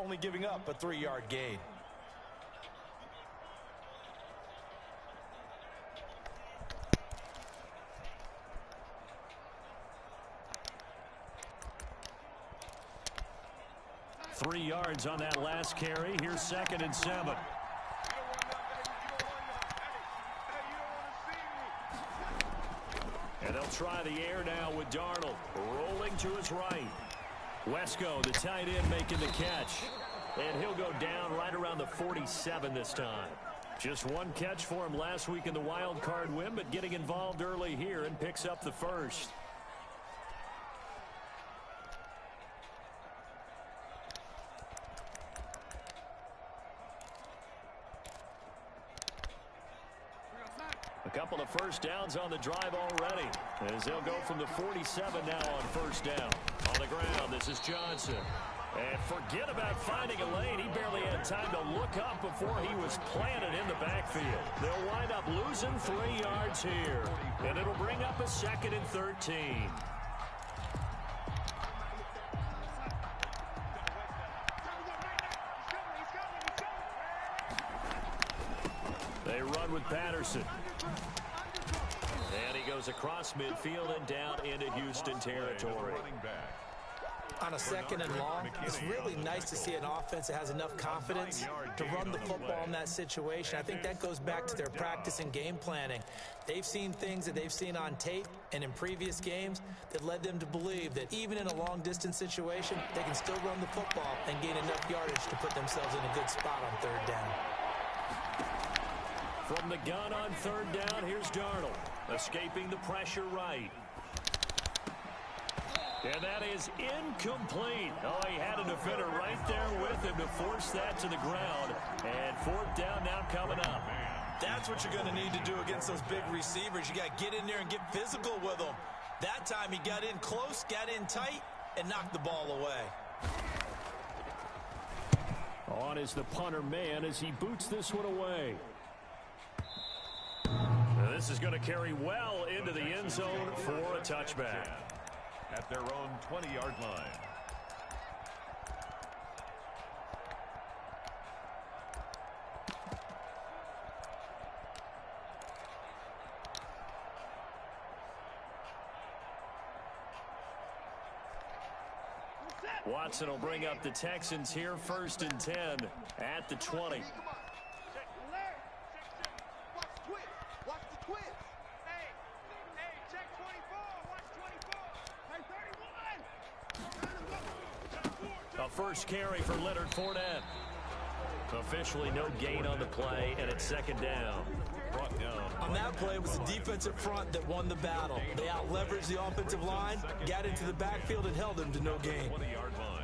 only giving up a 3-yard gain. Three yards on that last carry. Here's 2nd and 7. And they'll try the air now with Darnold. Rolling to his right. Wesco, the tight end, making the catch. And he'll go down right around the 47 this time. Just one catch for him last week in the wild card win, but getting involved early here and picks up the first. A couple of first downs on the drive already, as they'll go from the 47 now on first down. On the ground, this is Johnson. And forget about finding a lane. He barely had time to look up before he was planted in the backfield. They'll wind up losing 3 yards here, and it'll bring up a 2nd and 13. They run with Patterson. And he goes across midfield and down into Houston territory. On a 2nd and long, it's really nice to see an offense that has enough confidence to run the football in that situation. I think that goes back to their practice and game planning. They've seen things that they've seen on tape and in previous games that led them to believe that even in a long-distance situation, they can still run the football and gain enough yardage to put themselves in a good spot on 3rd down. From the gun on 3rd down, here's Darnold, escaping the pressure right. And that is incomplete. Oh, he had a defender right there with him to force that to the ground. And 4th down now coming up. That's what you're going to need to do against those big receivers. You got to get in there and get physical with them. That time he got in close, got in tight, and knocked the ball away. On is the punter man as he boots this one away. Now this is going to carry well into the end zone for a touchback. At their own 20-yard line. Watson will bring up the Texans here, 1st and 10 at the 20. First carry for Leonard Fournette. Officially no gain on the play, and it's 2nd down. Brought down. On that play, it was the defensive front that won the battle. They out-leveraged the offensive line, got into the backfield, and held them to no gain. 20-yard line.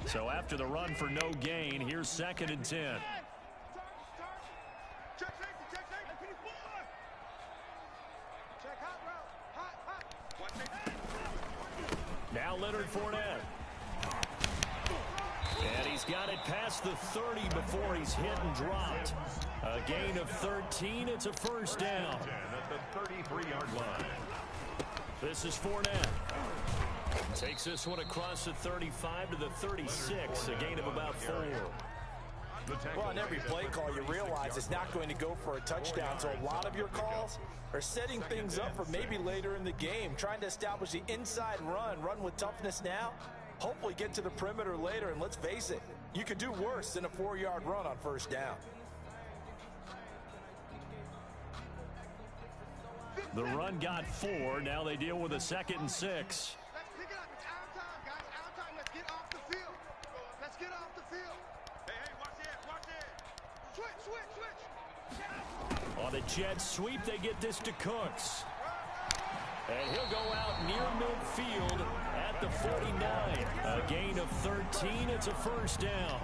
So after the run for no gain, here's 2nd and 10. Now Leonard Fournette. And he's got it past the 30 before he's hit and dropped. A gain of 13. It's a 1st down. At the 33-yard line. This is Fournette. Takes this one across the 35 to the 36. A gain of about 4. Well, on every play call, you realize it's not going to go for a touchdown. So a lot of your calls are setting things up for maybe later in the game, trying to establish the inside run with toughness now, hopefully get to the perimeter later. And let's face it, you could do worse than a 4-yard run on 1st down. The run got 4. Now they deal with a 2nd and 6. Let's pick it up. It's our time, guys. Our time. Let's get off the field. Let's get off the field. Hey, watch it. Watch it. Switch. On the jet sweep, they get this to Cooks. And he'll go out near midfield at the 49. A gain of 13. It's a 1st down.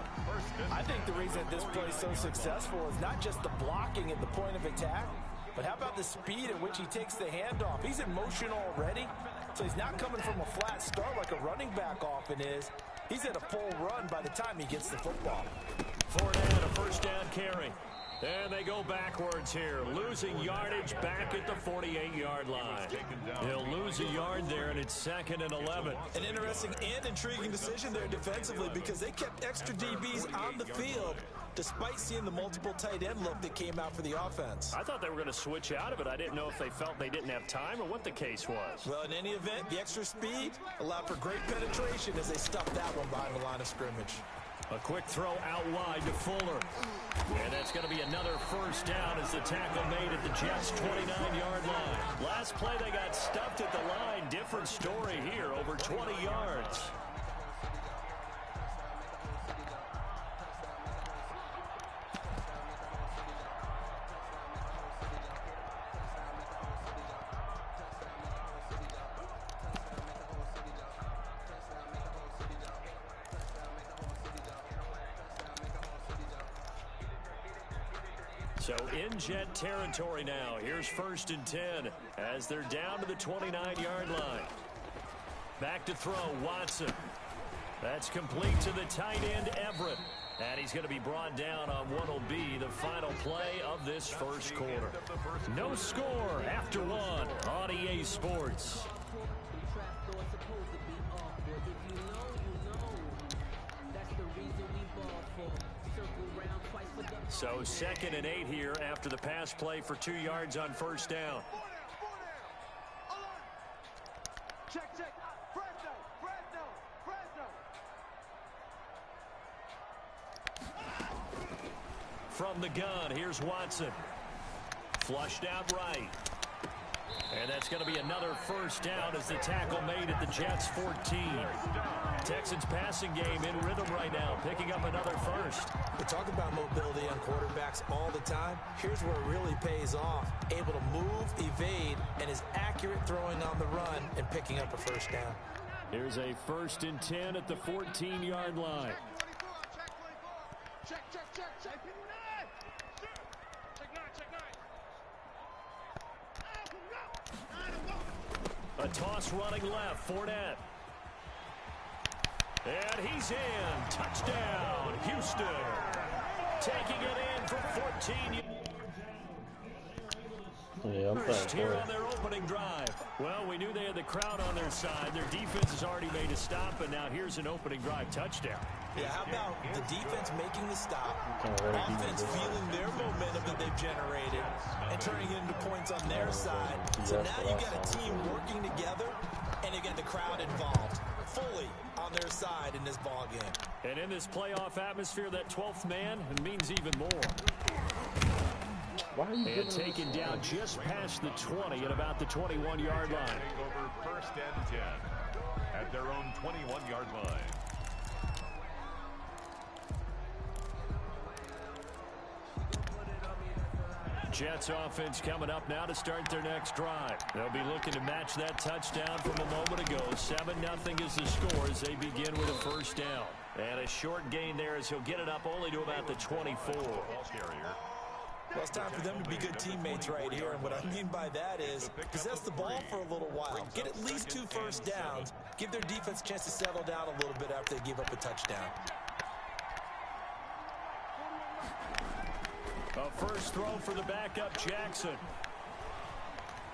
I think the reason this play is so successful is not just the blocking at the point of attack, but how about the speed at which he takes the handoff? He's in motion already, so he's not coming from a flat start like a running back often is. He's at a full run by the time he gets the football. Fournette, a 1st down carry. And they go backwards here, losing yardage back at the 48-yard line. He'll lose a yard there, and it's 2nd and 11. An interesting and intriguing decision there defensively because they kept extra DBs on the field despite seeing the multiple tight end look that came out for the offense. I thought they were going to switch out of it. I didn't know if they felt they didn't have time or what the case was. Well, in any event, the extra speed allowed for great penetration as they stuffed that one behind the line of scrimmage. A quick throw out wide to Fuller. And that's going to be another first down as the tackle made at the Jets' 29-yard line. Last play, they got stuffed at the line. Different story here, over 20 yards. So in Jet territory now. Here's 1st and 10 as they're down to the 29-yard line. Back to throw, Watson. That's complete to the tight end, Everett. And he's going to be brought down on what will be the final play of this first quarter. No score after 1 on EA Sports. So 2nd and 8 here after the pass play for 2 yards on first down. Check. Fresno. From the gun, here's Watson. Flushed out right. And that's going to be another first down as the tackle made at the Jets' 14. Texans passing game in rhythm right now, picking up another first. We talk about mobility on quarterbacks all the time. Here's where it really pays off. Able to move, evade, and is accurate throwing on the run and picking up a first down. Here's a 1st and 10 at the 14-yard line. Check. A toss running left, Fournette. And he's in. Touchdown, Houston. Taking it in from 14. Yeah, I'm First here playing on their opening drive. Well, we knew they had the crowd on their side. Their defense has already made a stop, and now here's an opening drive touchdown. Yeah, how about the defense making the stop, offense feeling their momentum that they've generated, and turning it into points on their side. So now you've got a team working together, and you got the crowd involved fully on their side in this ball game. And in this playoff atmosphere, that 12th man means even more. And taken down just past the 20 at about the 21-yard line. Over 1st and 10 at their own 21-yard line. Jets offense coming up now to start their next drive. They'll be looking to match that touchdown from a moment ago. 7-0 is the score as they begin with a first down. And a short gain there as he'll get it up only to about the 24. Well, it's time for them to be good teammates right here, and what I mean by that is possess the ball for a little while, get at least 2 first downs, give their defense a chance to settle down a little bit after they give up a touchdown. A first throw for the backup, Jackson.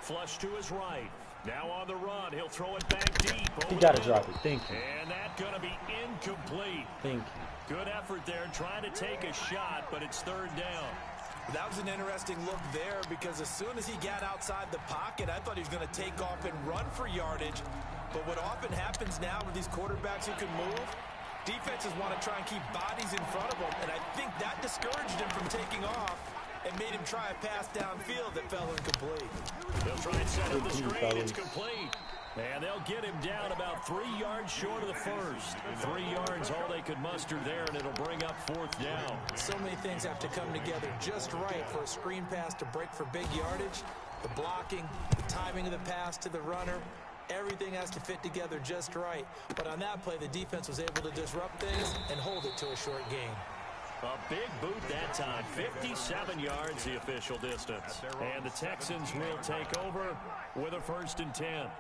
Flush to his right. Now on the run, he'll throw it back deep. You got to drop it. Thank you. And that's going to be incomplete. Thank you. Good effort there, trying to take a shot, but it's 3rd down. That was an interesting look there because as soon as he got outside the pocket, I thought he was going to take off and run for yardage. But what often happens now with these quarterbacks who can move, defenses want to try and keep bodies in front of them, and I think that discouraged him from taking off and made him try a pass downfield that fell incomplete. They'll try and set up the screen. It's complete. And they'll get him down about 3 yards short of the first. 3 yards, all they could muster there, and it'll bring up 4th down. So many things have to come together just right for a screen pass to break for big yardage. The blocking, the timing of the pass to the runner, everything has to fit together just right. But on that play, the defense was able to disrupt things and hold it to a short gain. A big boot that time. 57 yards, the official distance. And the Texans will take over with a 1st and 10.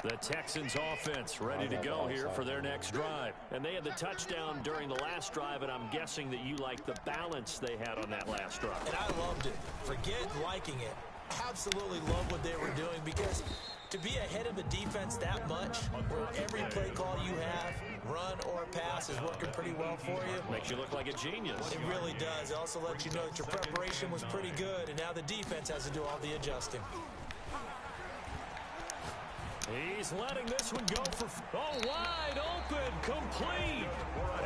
The Texans offense ready to go here for their next drive. And they had the touchdown during the last drive, and I'm guessing that you like the balance they had on that last drive. And I loved it. Forget liking it. Absolutely love what they were doing, because to be ahead of the defense that much, where every play call you have, run or pass, is working pretty well for you. Makes you look like a genius. It really does. It also lets you know that your preparation was pretty good, and now the defense has to do all the adjusting. He's letting this one go for, wide open, complete.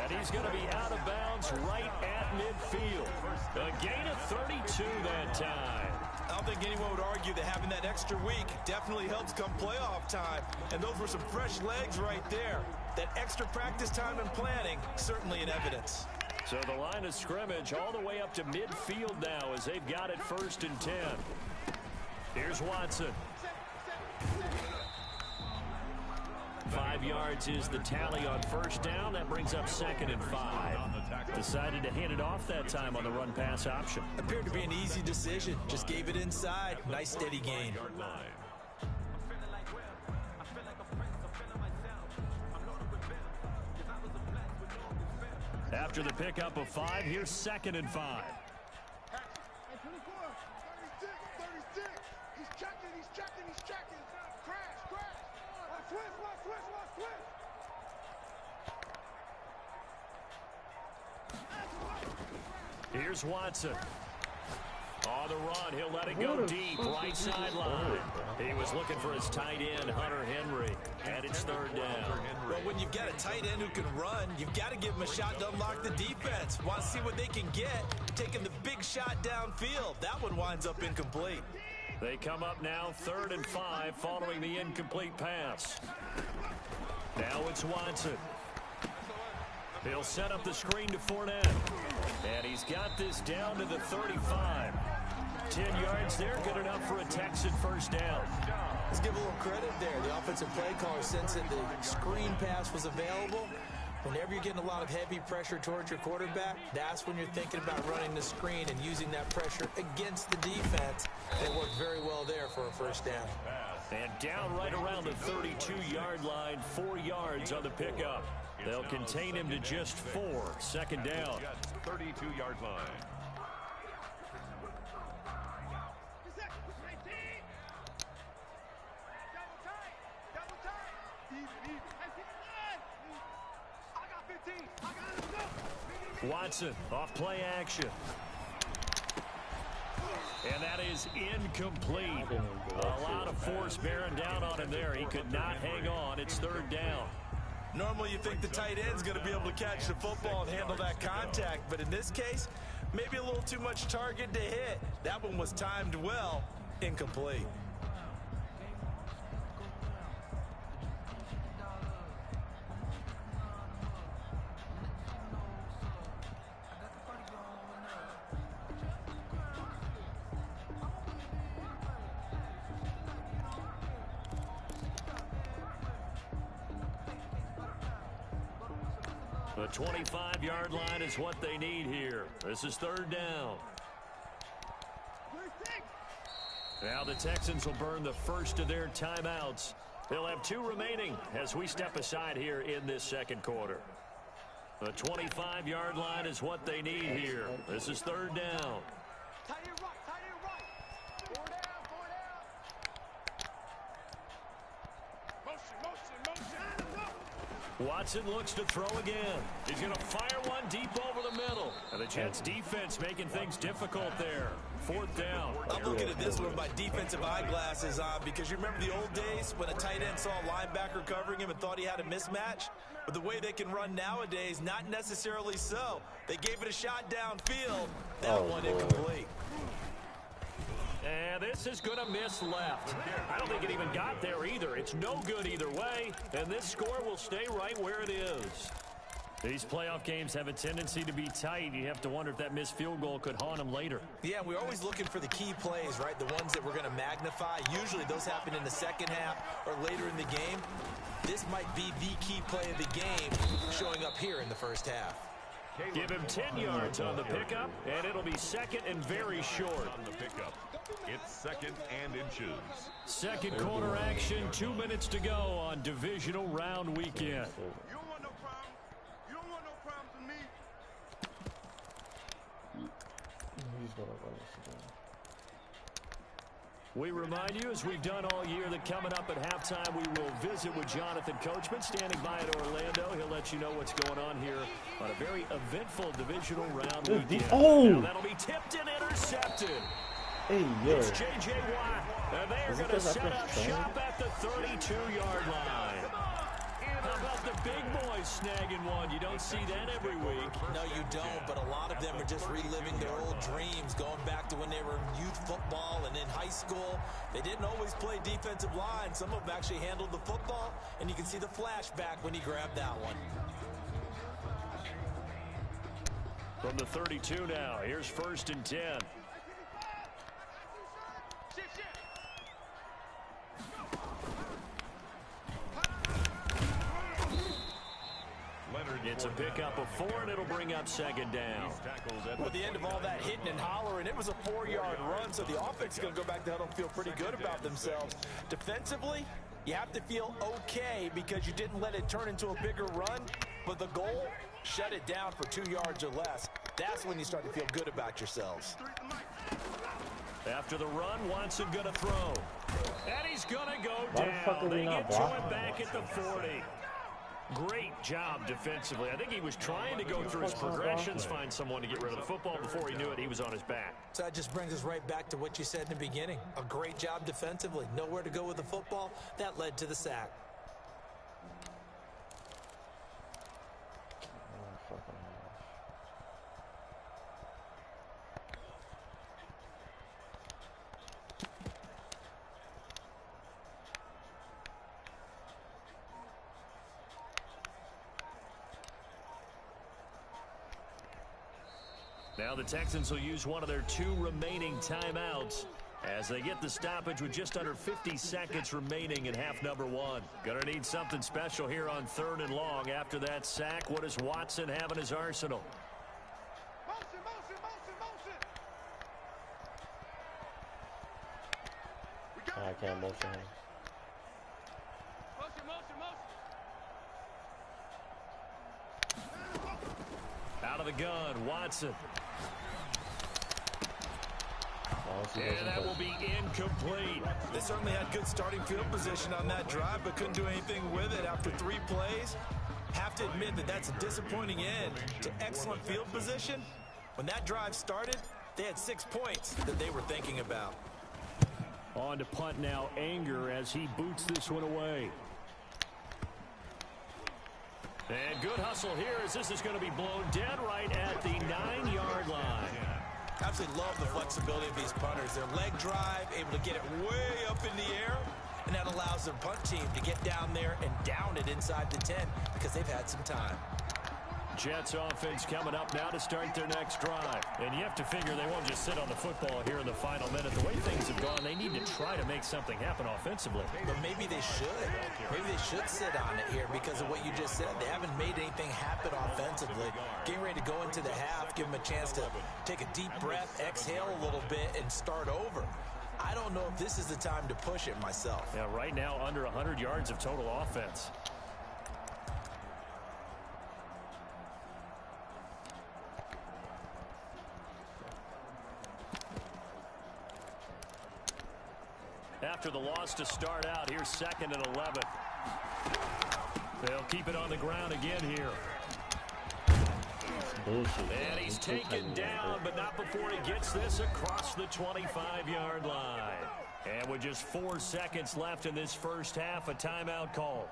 And he's going to be out of bounds right at midfield. A gain of 32 that time. I don't think anyone would argue that having that extra week definitely helps come playoff time. And those were some fresh legs right there. That extra practice time and planning, certainly in evidence. So the line of scrimmage all the way up to midfield now as they've got it 1st and 10. Here's Watson. 5 yards is the tally on 1st down. That brings up 2nd and 5. Decided to hand it off that time on the run-pass option. Appeared to be an easy decision. Just gave it inside. Nice steady gain. After the pickup of 5, here's 2nd and 5. He's checking. Crash. Watch switch. Here's Watson. On the run, he'll let it go deep, right sideline. He was looking for his tight end, Hunter Henry, and it's 3rd down. Well, when you've got a tight end who can run, you've got to give him a shot to unlock the defense. Want to see what they can get, taking the big shot downfield. That one winds up incomplete. They come up now 3rd and 5 following the incomplete pass. Now it's Watson. He'll set up the screen to Fournette. And he's got this down to the 35. 10 yards there, good enough for a Texan 1st down. Let's give a little credit there. The offensive play caller sensed that the screen pass was available. Whenever you're getting a lot of heavy pressure towards your quarterback, that's when you're thinking about running the screen and using that pressure against the defense. It worked very well there for a 1st down. And down right around the 32-yard line, 4 yards on the pickup. They'll contain him to just 4, 2nd down. 32-yard line. Watson off play action. And that is incomplete. A lot of force bearing down on him there. He could not hang on. It's 3rd down. Normally you think the tight end's going to be able to catch the football and handle that contact, but in this case, maybe a little too much target to hit. That one was timed well, incomplete. The 25-yard line is what they need here. This is 3rd down. Now the Texans will burn the first of their timeouts. They'll have 2 remaining as we step aside here in this 2nd quarter. The 25-yard line is what they need here. This is 3rd down. Watson looks to throw again. He's going to fire one deep over the middle. And the Jets defense making things difficult there. 4th down. I'm looking at this one with my defensive eyeglasses on, because you remember the old days when a tight end saw a linebacker covering him and thought he had a mismatch? But the way they can run nowadays, not necessarily so. They gave it a shot downfield. That one incomplete. And this is going to miss left. I don't think it even got there either. It's no good either way, and this score will stay right where it is. These playoff games have a tendency to be tight. You have to wonder if that missed field goal could haunt them later. Yeah, we're always looking for the key plays, right? The ones that we're going to magnify. Usually those happen in the 2nd half or later in the game. This might be the key play of the game showing up here in the 1st half. Give him 10 yards on the pickup, and it'll be second and very short. On the pickup, it's second and inches. Second quarter action, 2 minutes to go on divisional round weekend. You don't want no problems. You don't want no problems with me. He's gonna run this again. We remind you, as we've done all year, that coming up at halftime, we will visit with Jonathan Coachman, standing by at Orlando. He'll let you know what's going on here on a very eventful divisional round weekend. Now that'll be tipped and intercepted. Hey, yo. It's J.J. Watt, and they are going to set up shop at the 32-yard line. How about the big boys snagging one? You don't see that every week. No, you don't, but a lot of them are just reliving their old dreams, going back to when they were in youth football and in high school. They didn't always play defensive line. Some of them actually handled the football, and you can see the flashback when he grabbed that one. From the 32 now, here's 1st and 10. It's a pickup of 4, and it'll bring up 2nd down. At the end of all that hitting and hollering, it was a 4-yard run, so the offense is going to go back to huddle and feel pretty good about themselves. Defensively, you have to feel okay because you didn't let it turn into a bigger run, but the goal, shut it down for 2 yards or less. That's when you start to feel good about yourselves. After the run, Watson going to throw. And he's going to go Why the fuck down. are we They not get to him blocking back at the 40. Great job defensively. I think he was trying to go through his progressions, find someone to get rid of the football. Before he knew it, he was on his back. So that just brings us right back to what you said in the beginning. A great job defensively. Nowhere to go with the football. That led to the sack. Now the Texans will use one of their 2 remaining timeouts as they get the stoppage with just under 50 seconds remaining in half number 1. Gonna need something special here on 3rd and long. After that sack, what does Watson have in his arsenal? Motion, motion, motion, motion. We got I can't motion him. Motion, motion, motion. Out of the gun, Watson. And that will be incomplete. They certainly had good starting field position on that drive, but couldn't do anything with it after 3 plays. Have to admit that that's a disappointing end to excellent field position. When that drive started, they had 6 points that they were thinking about. On to punt now, Anger, as he boots this one away. And good hustle here as this is going to be blown dead right at the 9-yard line. Absolutely love the flexibility of these punters. Their leg drive, able to get it way up in the air, and that allows their punt team to get down there and down it inside the 10 because they've had some time. Jets offense coming up now to start their next drive. And you have to figure they won't just sit on the football here in the final minute. The way things have gone, they need to try to make something happen offensively. But maybe they should. Maybe they should sit on it here because of what you just said. They haven't made anything happen offensively. Getting ready to go into the half, give them a chance to take a deep breath, exhale a little bit, and start over. I don't know if this is the time to push it myself. Yeah, right now under 100 yards of total offense. After the loss to start out, here's 2nd and 11. They'll keep it on the ground again here. And he's taken down, but not before he gets this across the 25-yard line. And with just 4 seconds left in this first half, a timeout call.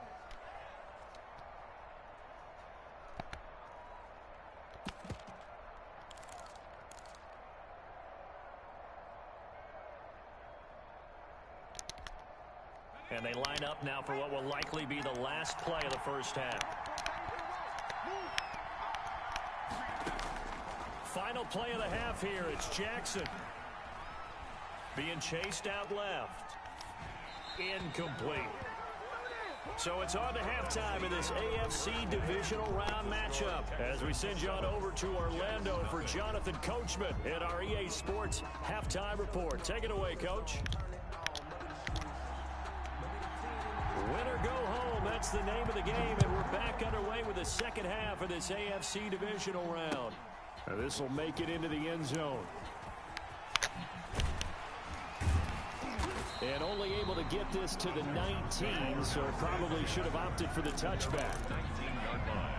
And they line up now for what will likely be the last play of the first half. Final play of the half here. It's Jackson. Being chased out left. Incomplete. So it's on to halftime in this AFC divisional round matchup as we send you on over to Orlando for Jonathan Coachman in our EA Sports halftime report. Take it away, Coach. Win or go home, that's the name of the game, and we're back underway with the second half of this AFC divisional round. Now this will make it into the end zone. And only able to get this to the 19, so probably should have opted for the touchback. 19-yard line.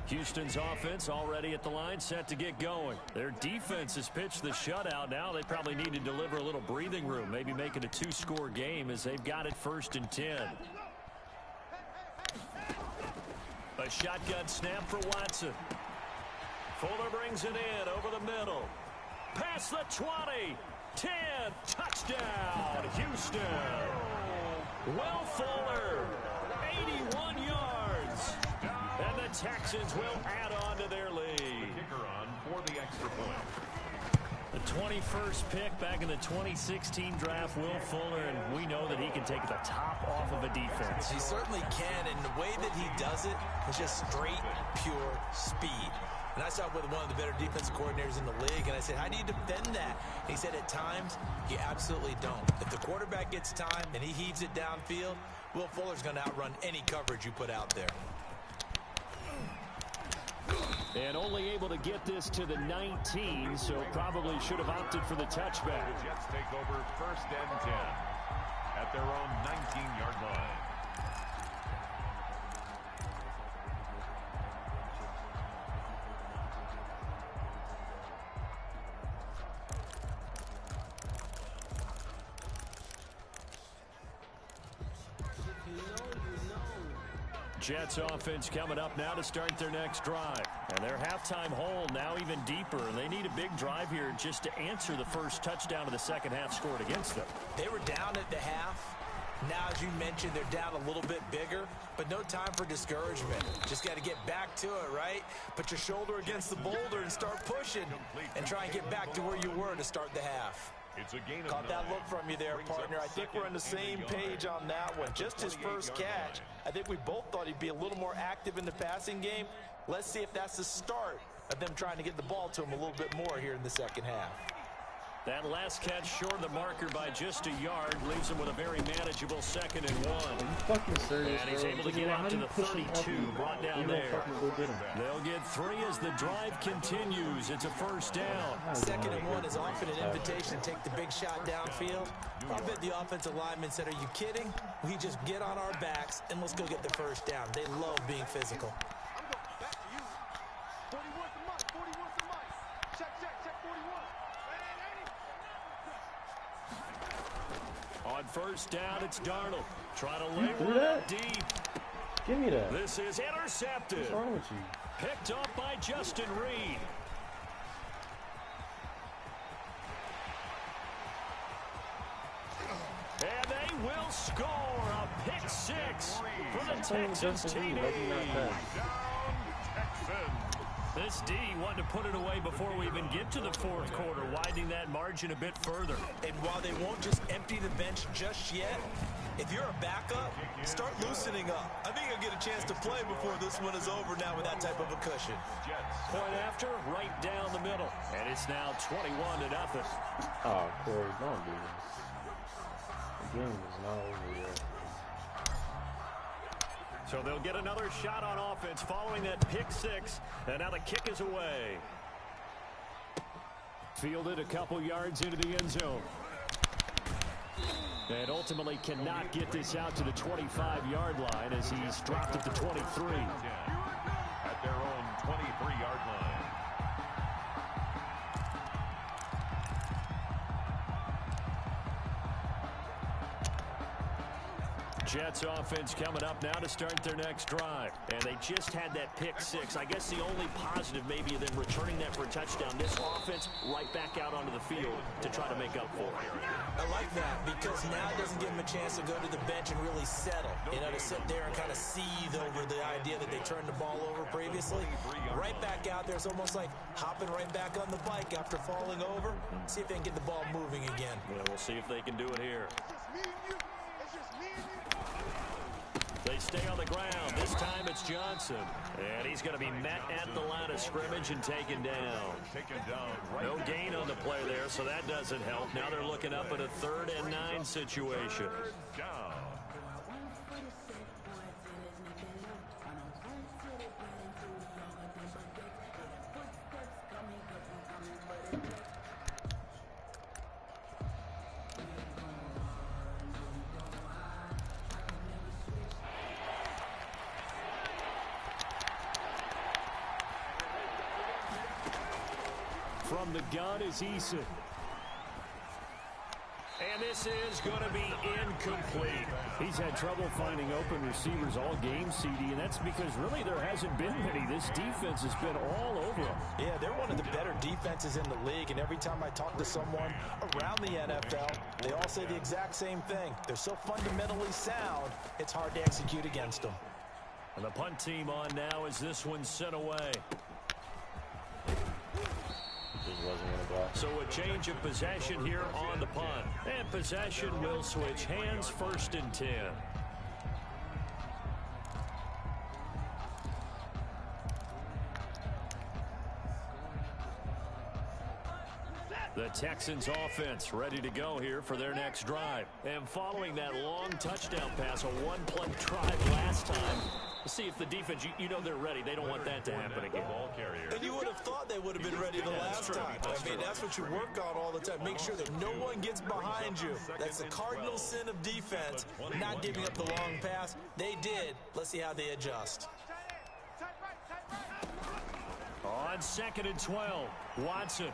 Houston's offense already at the line, set to get going. Their defense has pitched the shutout. Now they probably need to deliver a little breathing room, maybe make it a two-score game as they've got it 1st and 10. A shotgun snap for Watson. Fuller brings it in over the middle. Past the 20. 10. Touchdown, Houston. Will Fuller. 81 yards. And the Texans will add on to their lead. Kicker on for the extra point. The 21st pick back in the 2016 draft, Will Fuller, and we know that he can take the top off of a defense. He certainly can, and the way that he does it is just straight, pure speed. And I saw it with one of the better defensive coordinators in the league, and I said, how do you defend that? And he said, at times, you absolutely don't. If the quarterback gets time and he heaves it downfield, Will Fuller's going to outrun any coverage you put out there. And only able to get this to the 19, so probably should have opted for the touchback. The Jets take over 1st and 10 at their own 19-yard line. Jets offense coming up now to start their next drive. And their halftime hole now even deeper. And they need a big drive here just to answer the first touchdown of the second half scored against them. They were down at the half. Now, as you mentioned, they're down a little bit bigger, but no time for discouragement. Just got to get back to it, right? Put your shoulder against the boulder and start pushing and try and get back to where you were to start the half. It's a gain of Caught that 9. look from you there, partner. I think we're on the same page on that one. Just his first catch. I think we both thought he'd be a little more active in the passing game. Let's see if that's the start of them trying to get the ball to him a little bit more here in the second half. That last catch short of the marker by just a yard leaves him with a very manageable 2nd and 1. Are you fucking serious, And he's bro? able to get out to the 32, brought down there. Go get him. They'll get 3 as the drive continues. It's a first down. 2nd and 1 is often an invitation to take the big shot downfield. I bet the offensive lineman said, are you kidding? We just get on our backs and let's go get the first down. They love being physical. I'm going back to you. 41 to Mike. 41 to Mike. Check, 41. On first down, it's Darnold. Trying to lay threw one that? deep. Give me that. This is intercepted. What's wrong with you? Picked up by Justin Reed. And they will score a pick 6 for the Texans TD. This D wanted to put it away before we even get to the 4th quarter, widening that margin a bit further. And while they won't just empty the bench just yet, if you're a backup, start loosening up. I think you'll get a chance to play before this one is over now with that type of a cushion. Point after, right down the middle. And it's now 21-0. Oh, Corey, don't do this. The game is not over yet. So they'll get another shot on offense following that pick 6. And now the kick is away. Fielded a couple yards into the end zone. And ultimately cannot get this out to the 25-yard line as he's dropped at the 23. At their own 23-yard line. Jets offense coming up now to start their next drive. And they just had that pick six. I guess the only positive maybe of them returning that for a touchdown. This offense right back out onto the field to try to make up for it. I like that because now it doesn't give them a chance to go to the bench and really settle. You know, to sit there and kind of seethe over the idea that they turned the ball over previously. Right back out there. It's almost like hopping right back on the bike after falling over. See if they can get the ball moving again. Yeah, we'll see if they can do it here. They stay on the ground. This time it's Johnson. And he's going to be met at the line of scrimmage and taken down. No gain on the play there, so that doesn't help. Now they're looking up at a 3rd and 9 situation. From the gun is Eason. And this is going to be incomplete. He's had trouble finding open receivers all game, CD, and that's because really there hasn't been many. This defense has been all over them. Yeah, they're one of the better defenses in the league, and every time I talk to someone around the NFL, they all say the exact same thing. They're so fundamentally sound, it's hard to execute against them. And the punt team on now as this one's sent away. So a change of possession here on the punt. And possession will switch hands, 1st and 10. The Texans offense ready to go here for their next drive. And following that long touchdown pass, a one-play drive last time. See if the defense, you know they're ready. They don't want that to happen again. And you would have thought they would have been ready the last time. I mean, that's what you work on all the time. Make sure that no one gets behind you. That's the cardinal sin of defense, not giving up the long pass. They did. Let's see how they adjust. On 2nd and 12, Watson.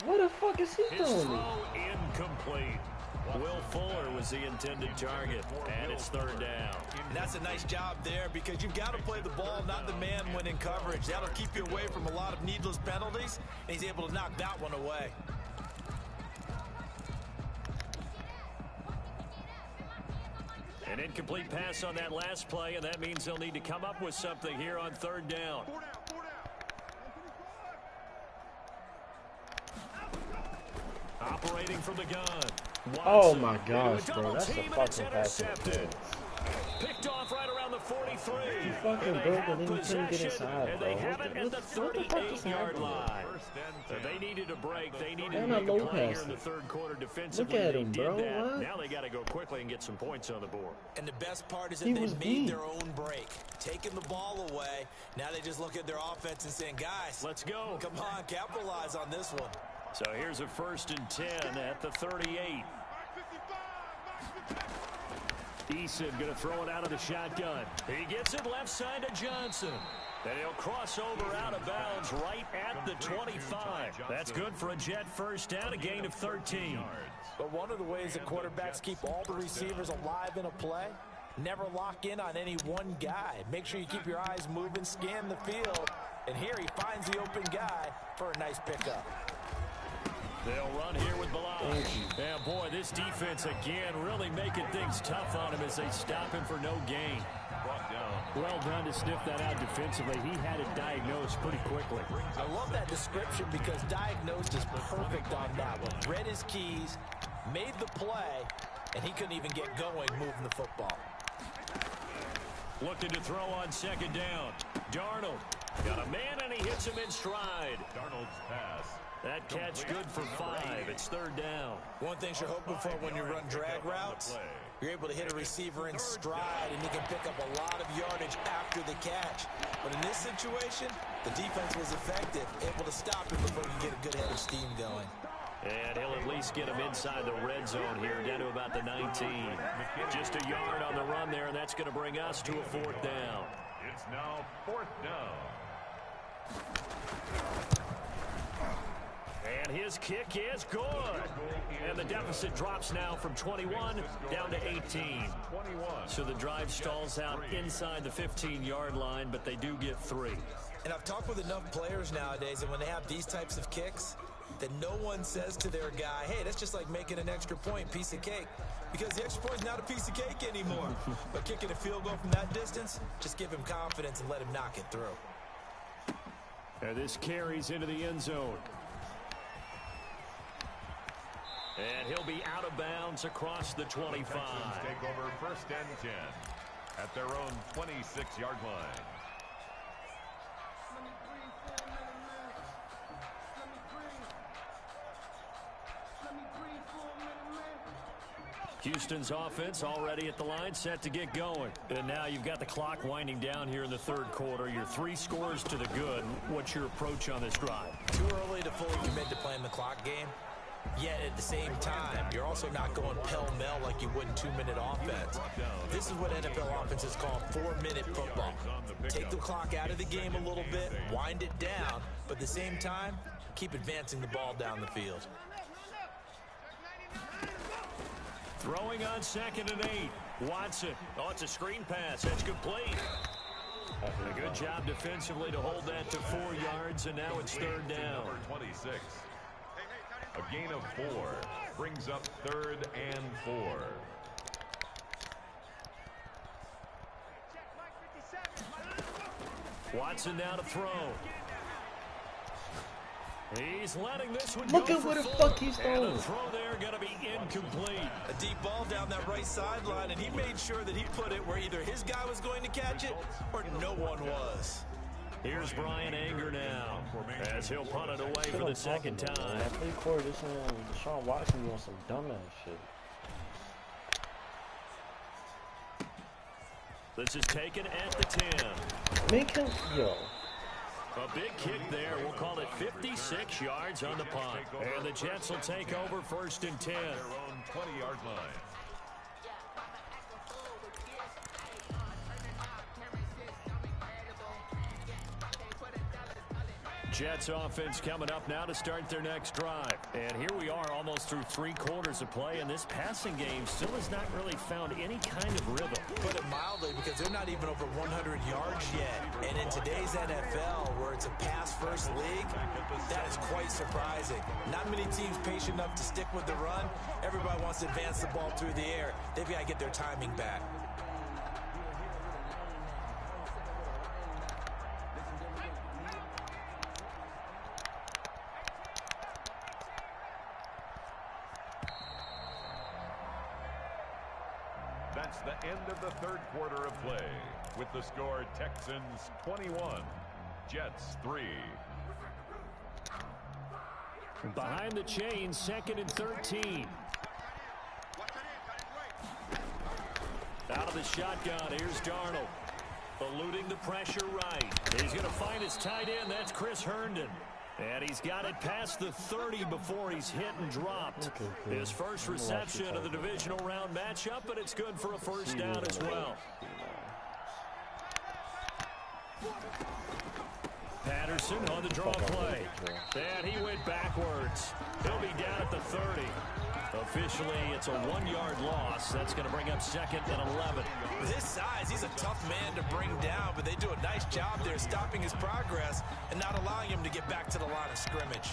What the fuck is he His doing? throw incomplete. Will Fuller was the intended target, and it's 3rd down. And that's a nice job there because you've got to play the ball, not the man when in coverage. That'll keep you away from a lot of needless penalties, and he's able to knock that one away. An incomplete pass on that last play, and that means they'll need to come up with something here on 3rd down. Operating from the gun. Watson. Oh my gosh, bro. That's a fucking pass. Picked off right around the 43. You fucking broke and then you couldn't get inside, and bro. they have it at the 38-yard line. They needed a break. They needed to make a play here in the 3rd quarter defensively. Look at him, they did bro. that. What? Now they got to go quickly and get some points on the board. And the best part is that they made their own break, taking the ball away. Now they just look at their offense and saying, guys, let's go. Come on, capitalize on this one. So here's a 1st and 10 at the 38. Eason going to throw it out of the shotgun. He gets it left side to Johnson. And he'll cross over out of bounds right at the 25. That's good for a Jet 1st down, a gain of 13. But one of the ways that quarterbacks keep all the receivers alive in a play, never lock in on any one guy. Make sure you keep your eyes moving, scan the field. And here he finds the open guy for a nice pickup. They'll run here with Bilal. And boy, this defense again really making things tough on him as they stop him for no gain. Well done to sniff that out defensively. He had it diagnosed pretty quickly. I love that description because diagnosed is perfect on that one. Read his keys, made the play, and he couldn't even get going moving the football. Looking to throw on 2nd down. Darnold got a man and he hits him in stride. Darnold's pass. That catch good for 5. It's 3rd down. One thing you're hoping for when you run drag routes, you're able to hit a receiver in stride and he can pick up a lot of yardage after the catch. But in this situation, the defense was effective, able to stop him before he can get a good head of steam going. And he'll at least get him inside the red zone here, down to about the 19. Just a yard on the run there, and that's going to bring us to a 4th down. It's now 4th down. And his kick is good. And the deficit drops now from 21 down to 18. So the drive stalls out inside the 15-yard line, but they do get 3. And I've talked with enough players nowadays, and when they have these types of kicks, that no one says to their guy, hey, that's just like making an extra point, piece of cake. Because the extra point is not a piece of cake anymore. But kicking a field goal from that distance, just give him confidence and let him knock it through. And this carries into the end zone. And he'll be out of bounds across the 25. Texans take over 1st and 10 at their own 26-yard line. Houston's offense already at the line, set to get going. And now you've got the clock winding down here in the 3rd quarter. Your 3 scores to the good. What's your approach on this drive? Too early to fully commit to playing the clock game. Yet at the same time, you're also not going pell-mell like you would in 2-minute offense. This is what NFL offenses call 4-minute football. Take the clock out of the game a little bit, wind it down, but at the same time, keep advancing the ball down the field. Throwing on 2nd and 8. Watson. Oh, it's a screen pass. That's complete. A good job defensively to hold that to 4 yards, and now it's 3rd down. Number 26. A gain of 4 brings up 3rd and 4. Watson now to throw. He's letting this one Look go at for where the 4. fuck he's And throwing. the throw there going to be incomplete. A deep ball down that right sideline, and he made sure that he put it where either his guy was going to catch it or no one was. Here's Brian Anger now as he'll punt it away for the 2nd time. I play court. This man, Deshaun Watson doing some dumbass shit. This is taken at the 10. Make him, yo. A big kick there. We'll call it 56 yards on the punt. And the Jets will take over 1st and 10. Their own 20-yard line. Jets offense coming up now to start their next drive. And here we are almost through 3 quarters of play, and this passing game still has not really found any kind of rhythm. Put it mildly, because they're not even over 100 yards yet. And in today's NFL, where it's a pass-first league, that is quite surprising. Not many teams patient enough to stick with the run. Everybody wants to advance the ball through the air. They've got to get their timing back. That's the end of the 3rd quarter of play, with the score Texans 21, Jets 3. Behind the chains, 2nd and 13. Out of the shotgun, here's Darnold. Eluding the pressure right. He's going to find his tight end. That's Chris Herndon. And he's got it past the 30 before he's hit and dropped. His first reception of the divisional round matchup, but it's good for a 1st down as well. Patterson on the draw play. And he went backwards. He'll be down at the 30. Officially, it's a 1-yard loss. That's going to bring up 2nd and 11. With his size, he's a tough man to bring down, but they do a nice job there stopping his progress and not allowing him to get back to the line of scrimmage.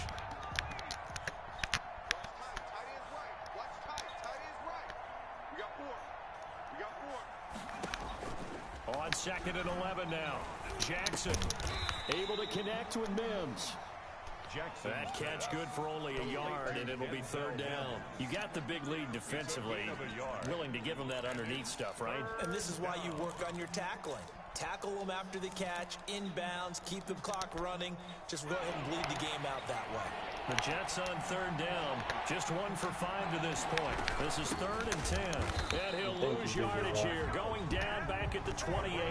On 2nd and 11 now. Jackson able to connect with Mims. That catch good for only a yard, and it'll be 3rd down. You got the big lead defensively. Willing to give them that underneath stuff, right? And this is why you work on your tackling. Tackle them after the catch, inbounds, keep the clock running. Just go ahead and bleed the game out that way. The Jets on 3rd down. Just 1 for 5 to this point. This is 3rd and 10. And he'll lose yardage here. Going down back at the 28.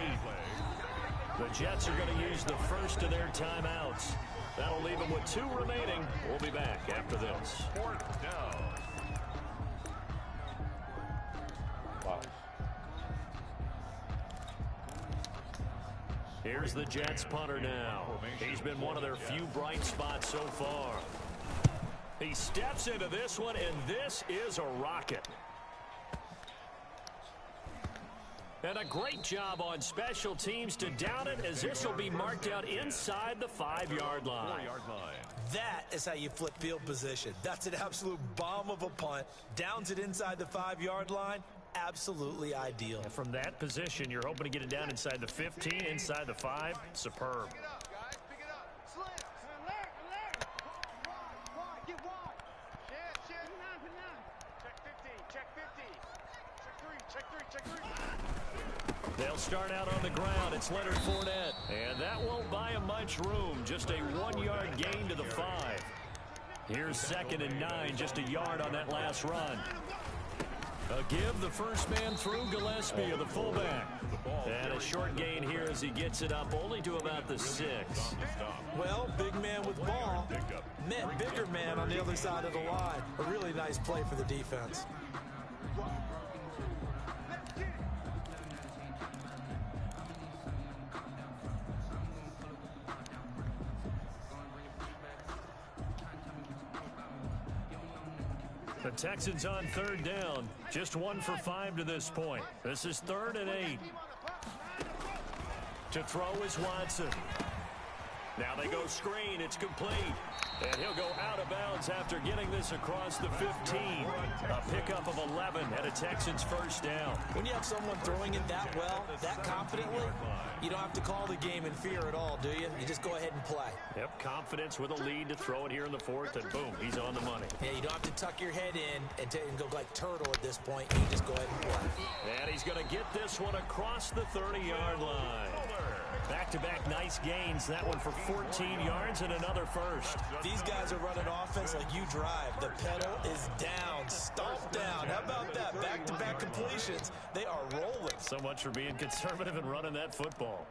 The Jets are going to use the first of their timeouts. That'll leave them with 2 remaining. We'll be back after this. 4th down. Wow. Here's the Jets punter now. He's been one of their few bright spots so far. He steps into this one, and this is a rocket. And a great job on special teams to down it, as this will be marked out inside the 5-yard line. That is how you flip field position. That's an absolute bomb of a punt. Downs it inside the 5-yard line. Absolutely ideal. And from that position, you're hoping to get it down inside the 15, inside the 5. Superb. Pick it up, guys. Pick it up. Slam. Alert. Wide. Get wide. Shit. Check 50. Check 3. Check 3. They'll start out on the ground. It's Leonard Fournette. And that won't buy him much room. Just a 1-yard gain to the 5. Here's 2nd and 9. Just a yard on that last run. A give, the first man through, Gillespie, the fullback. And a short gain here as he gets it up only to about the 6. Well, big man with ball met bigger man on the other side of the line. A really nice play for the defense. The Texans on 3rd down. Just 1 for 5 to this point. This is 3rd and 8. To throw is Watson. Now they go screen. It's complete. And he'll go out of bounds after getting this across the 15. A pickup of 11 and a Texans first down. When you have someone throwing it that well, that confidently, you don't have to call the game in fear at all, do you? You just go ahead and play. Yep, confidence with a lead to throw it here in the 4th, and boom, he's on the money. Yeah, you don't have to tuck your head in and go like turtle at this point. You just go ahead and play. And he's going to get this one across the 30-yard line. Back-to-back nice gains. That one for 14 yards and another first. These guys are running offense like you drive. The pedal is down, stomped down. How about that? Back-to-back completions. They are rolling. So much for being conservative and running that football.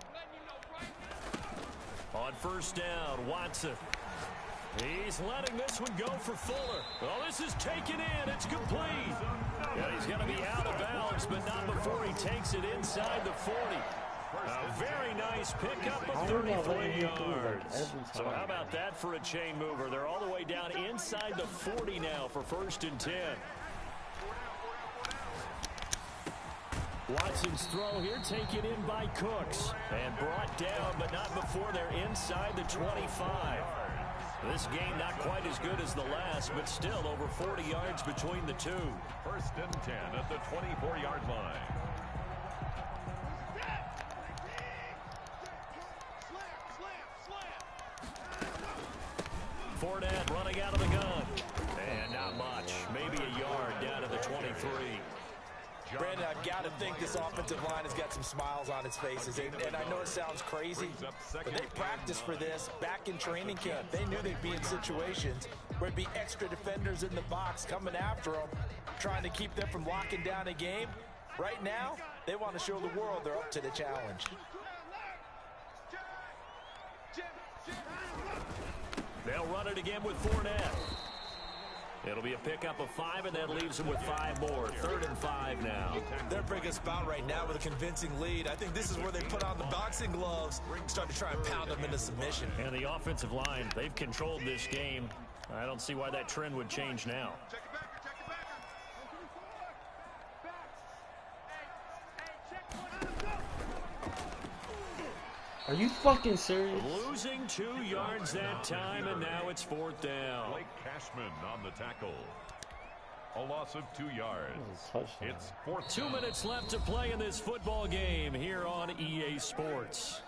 On first down, Watson. He's letting this one go for Fuller. Oh, this is taken in. It's complete. And he's going to be out of bounds, but not before he takes it inside the 40. A very nice pickup of 33 yards. So how about that for a chain mover? They're all the way down inside the 40 now for 1st and 10. Watson's throw here taken in by Cooks. And brought down, but not before they're inside the 25. This game not quite as good as the last, but still over 40 yards between the two. 1st and 10 at the 24-yard line. Fournette running out of the gun. And not much. Maybe a yard down to the 23. Brandon, I've got to think this offensive line has got some smiles on its faces. And I know it sounds crazy, but they practiced for this back in training camp. They knew they'd be in situations where it'd be extra defenders in the box coming after them, trying to keep them from locking down a game. Right now, they want to show the world they're up to the challenge. They'll run it again with Fournette. It'll be a pickup of 5, and that leaves them with 5 more. 3rd and 5 now. They're breaking a spout right now with a convincing lead. I think this is where they put on the boxing gloves, start to try and pound them into submission. And the offensive line, they've controlled this game. I don't see why that trend would change now. Are you fucking serious? Losing 2 yards that time, and now it's 4th down. Blake Cashman on the tackle. A loss of 2 yards. It's 4th 2 down. minutes left to play in this football game here on EA Sports.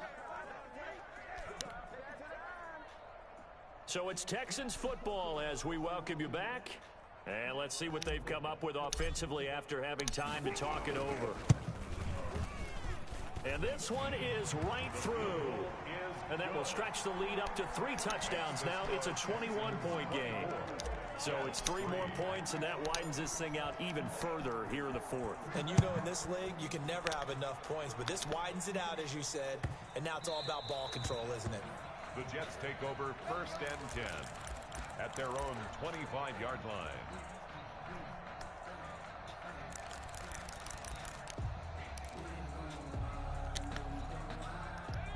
So it's Texans football as we welcome you back. And let's see what they've come up with offensively after having time to talk it over. And this one is right through. And that will stretch the lead up to 3 touchdowns now. It's a 21-point game. So it's 3 more points, and that widens this thing out even further here in the 4th. And you know in this league, you can never have enough points. But this widens it out, as you said. And now it's all about ball control, isn't it? The Jets take over 1st and 10 at their own 25-yard line.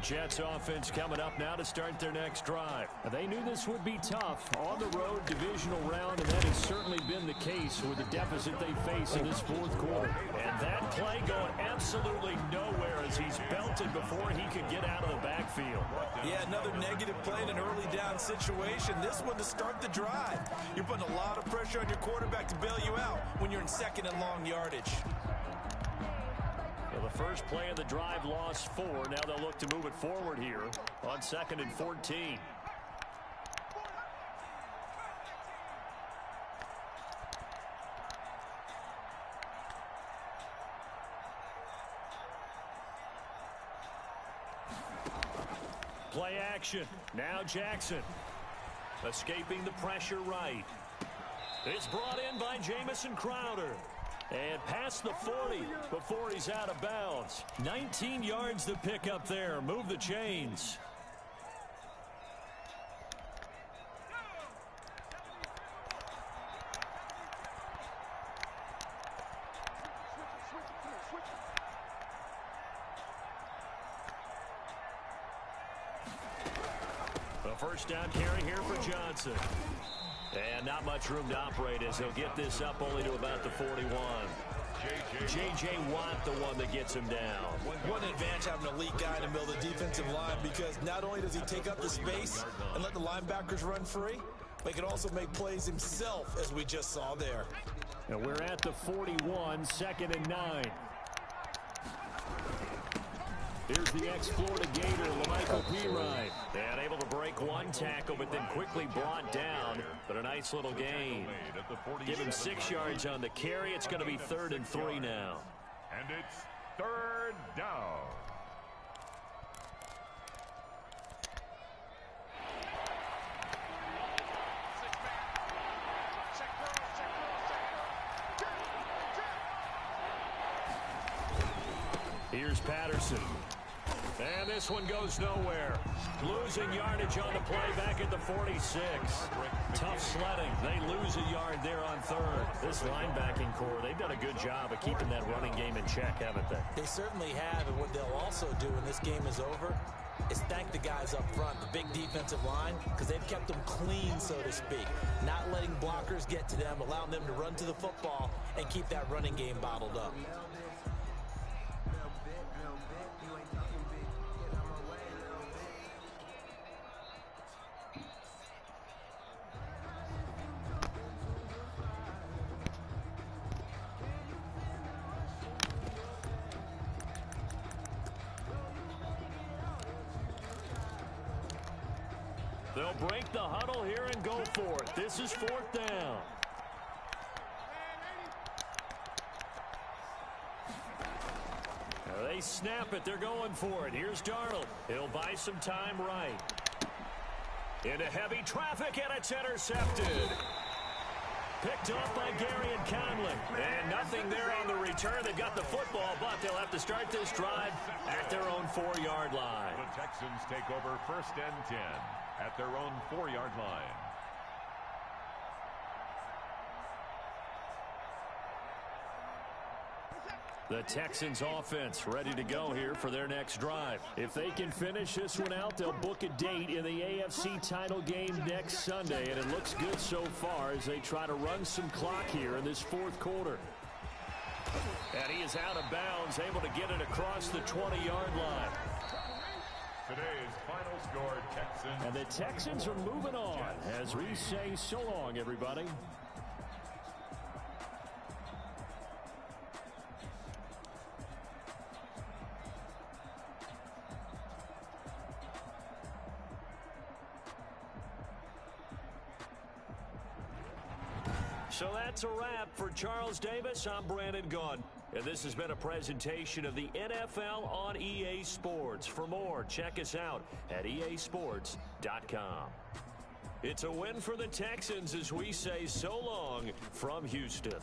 Jets offense coming up now to start their next drive. They knew this would be tough on the road divisional round, and that has certainly been the case with the deficit they face in this fourth quarter. And that play going absolutely nowhere as he's belted before he could get out of the backfield. Yeah, another negative play in an early down situation. This one to start the drive. You're putting a lot of pressure on your quarterback to bail you out when you're in second and long yardage. Well, the first play of the drive lost 4. Now they'll look to move it forward here on 2nd and 14. Play action. Now Jackson. Escaping the pressure right. It's brought in by Jamison Crowder. And past the 40 before he's out of bounds. 19 yards to pick up there. Move the chains. The first down carry here for Johnson. And not much room to operate as he'll get this up only to about the 41. J.J. Watt, the one that gets him down. One advantage having an elite guy in the middle of the defensive line, because not only does he take up the space and let the linebackers run free, but he can also make plays himself, as we just saw there. And we're at the 41, 2nd and 9. Here's the ex-Florida Gator, Lamichael Pirine. And able to break one tackle, but then quickly brought down. But a nice little gain. Give him 6 yards on the carry. It's going to be 3rd and 3 now. And it's 3rd down. Here's Patterson. And this one goes nowhere. Losing yardage on the play back at the 46. Tough sledding. They lose a yard there on 3rd. This linebacking core, they've done a good job of keeping that running game in check, haven't they? They certainly have, and what they'll also do when this game is over is thank the guys up front, the big defensive line, because they've kept them clean, so to speak. Not letting blockers get to them, allowing them to run to the football and keep that running game bottled up. They'll break the huddle here and go for it. This is 4th down. They snap it. They're going for it. Here's Darnold. He'll buy some time right. Into heavy traffic, and it's intercepted. Picked off by Gary and Conley. And nothing there on the return. They got the football, but they'll have to start this drive at their own 4-yard line. The Texans take over 1st and 10 at their own 4-yard line. The Texans offense ready to go here for their next drive. If they can finish this one out, they'll book a date in the AFC title game next Sunday, and it looks good so far as they try to run some clock here in this 4th quarter. And he is out of bounds, able to get it across the 20-yard line. Today's final score, Texans. And the Texans are moving on as we say so long, everybody. So that's a wrap for Charles Davis. I'm Brandon Gunn. And this has been a presentation of the NFL on EA Sports. For more, check us out at easports.com. It's a win for the Texans as we say so long from Houston.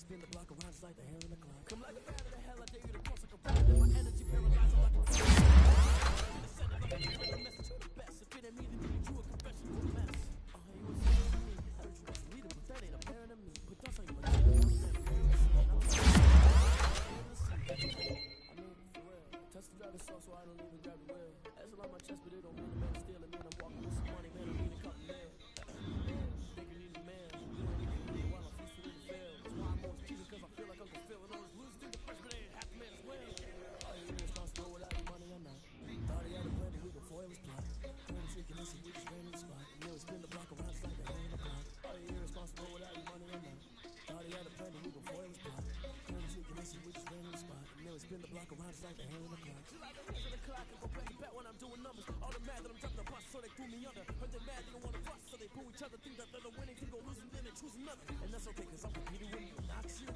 spin the block around just like the hair in the clock. Come like a bat of the hell, I dare you to cross like a predator. My energy paralyzed, I'm like a predator. Send it like a message to the best. If it ain't me, then you a confession to a mess. You was saying me. I heard you was a leader, but that ain't apparent to me. Put that's how you like it. I mean, for real. Touch the driver's soft, so I don't even grab the wheel. That's a lot on my chest, but it don't mean the man stealing. Man, I'm walking with some money, man. I'm even cutting nail. Think you need a man. You ain't even need while I'm feasting in the field. That's why I'm always cheating, cause I feel like I'm gonna fail. And always losing through the first, but I ain't half the man as well. Are you irresponsible without your money or not? Thought he had a plan the week before it was plot. Trying to trick and listen, we just ran in the spot. And they'll spin the block around just like the hair in the clock. Are you irresponsible without your money or not? Thought he had a plan the week before it was plot. Trying to trick and listen, we just ran in the spot. And they'll spin the block around just like the hair in the clock. She like the hands of the clock and go back to back when I'm doing numbers. All the mad that I'm dropping the bus, so they threw me under. Heard they mad, they don't wanna bust, so they boo each other. Think that they're the winning, think go losing, then they choose another. And that's okay, cause I'm competing with you, not you.